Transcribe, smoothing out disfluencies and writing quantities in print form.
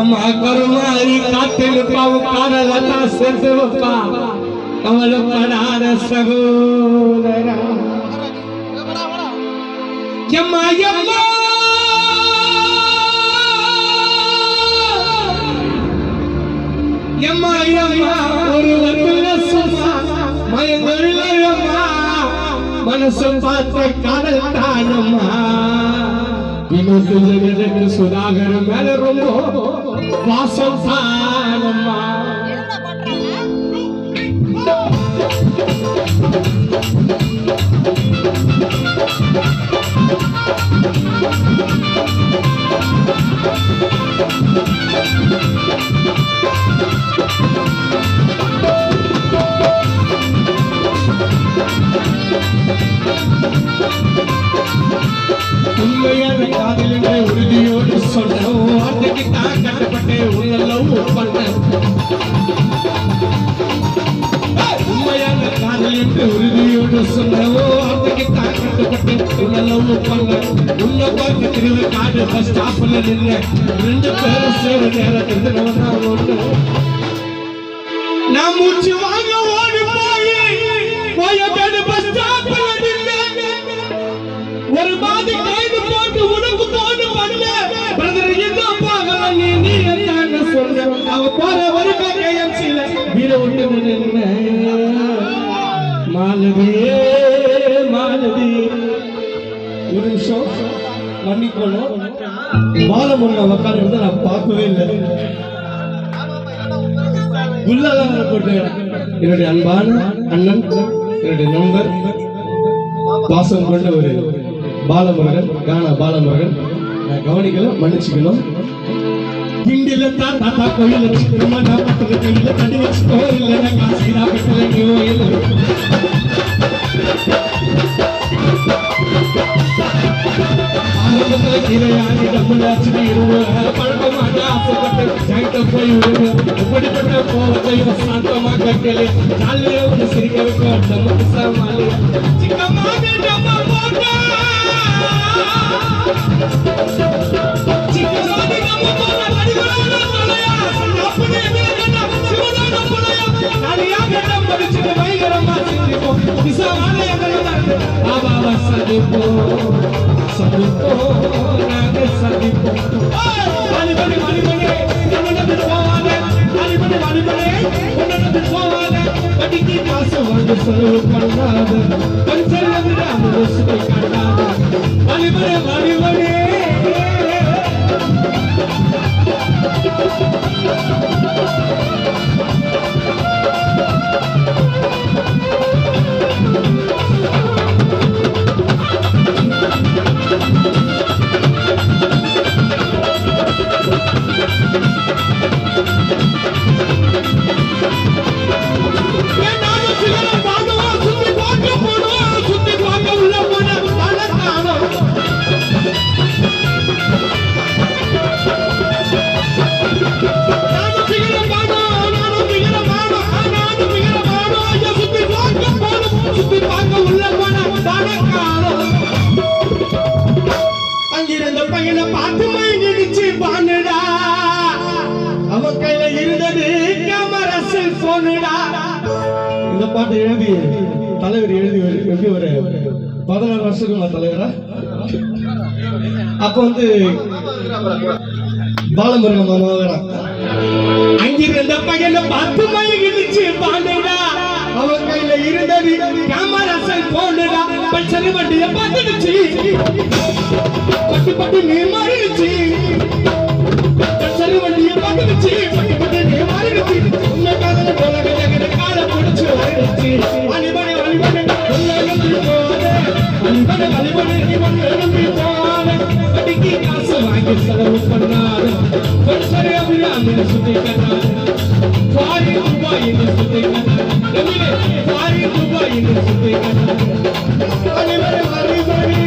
நம்ம கருமாரி காத்தில் பாவுக்காரலா சேர்த்துவப்பா கவலைப்படாத சகோதரா எம்மா எம்மா எம்மா எம்மா ஒரு மயங்கள்மா மனசு பார்த்த காதல் தானம்மா வினோத்து ஜெகத்துக்கு சுதாகர் மேல ரொம்ப வாசம் தானம்மா உண்மையான காதல் என்ற உறுதியோடு சொன்ன வார்த்தைக்கு தான் கட்டப்பட்டேன் உன்னெல்லாம் பண்ண உண்மையான காதல் என்று உறுதியோடு சொன்ன வார்த்தைக்கு தான் கட்டப்பட்டேன் உன்னெல்லாம் பண்ண உன்னை பார்க்க திரும்ப காடு பஸ் ஸ்டாப்ல நின்று 2 பேரும் சேர நேரத்தில் நான் மூச்சு வாங்க ஓடி போய் பஸ் ஸ்டாப்ல ஒரு மாதிரி கைது போட்டு உனக்கு போட்டு பண்ண பிரதர் என்ன பாகல நீ என்ன சொல்ற அவ போற ஒரு கேஎம்சில வீர விட்டு நின்ன மாலதியே மாலதி ஒரு நிமிஷம் மன்னிக்கணும் பாலமுருகன் உட்கார்ந்து நான் பார்க்கவே இல்லை குல்லாதான் போட்டு என்னுடைய அன்பான அண்ணன் என்னுடைய நண்பர் பாசம் கொண்ட ஒரு பாலமுருகன் கானா பாலமுருகன் நான் கவனிக்கல மன்னிச்சுக்கணும் கிண்டில தாத்தா கோயில் திருமண பட்டு கையில தடி வச்சு கோயில் காசிரா பெட்டல கோயில் ஆரம்பத்துல கீரையானி டம்முலாச்சு பழக்கமான ஆசைப்பட்டு ஜாயிட்ட போய் எப்படிப்பட்ட கோவத்தை சாந்தமா கட்டலே நாளே ஒரு சிரிக்க வைக்கும் டம்முக்கு சாமாலி சிக்கமாக டம்மா போட்டா சிக்கமாக டம்மா போட்டா நடிகரான தலையா அப்பனே மேகனா சிவதான புலையா நாளியா கட்டம் படிச்சு பயங்கரமா சிரிக்கும் விசாவான எங்கலதான் ஆபாவா சதிப்போ சதிப்போ நாங்க சதிப்போ வாலி வாலி வாலி வாலி என்னது போவானே வாலி வாலி வாலி வாலி என்னது போவானே படிக்கு காசு வந்து செலவு பண்ணாத பஞ்சர் வந்து அந்த சுத்தி காட்டாத வாலி வாலி வாலி வாலி அங்கிருந்த பையனை பார்த்து மைனிச்சு பானுடா அவன் கையில இருந்தது கேமரா செல்போனுடா இந்த பாட்டு எழுதி தலைவர் எழுதி எப்படி ஒரு 16 வருஷத்துக்கு தலைவரா அப்ப வந்து பாலமுருகன் மாமாவரா அங்கிருந்த பையனை பார்த்து மைனிச்சு பானுடா அவன் கையில இருந்தது கேமரா செல்போனுடா பல்சரி வண்டியை பார்த்துடுச்சு பட்டு பட்டு நீர் மாறிடுச்சு பல்சரி வண்டியை பார்த்துடுச்சு பட்டு பட்டு நீர் மாறிடுச்சு உன்னை காதல போல கஜகட கால பிடிச்சு ஓடிடுச்சு வலிபடி வலிபடி உன்னை நம்பி போதே வலிபடி வலிபடி நீ உன்னை நம்பி போதே படிக்கு காசு வாங்கி செலவு பண்ணாரு பல்சரி அபிராமின்னு சுத்தி கட்டாரு ஃபாரி துபாயின்னு சுத்தி கட்டாரு ஃபாரி துபாயின்னு சுத்தி கட்டாரு வலிபடி வலிபடி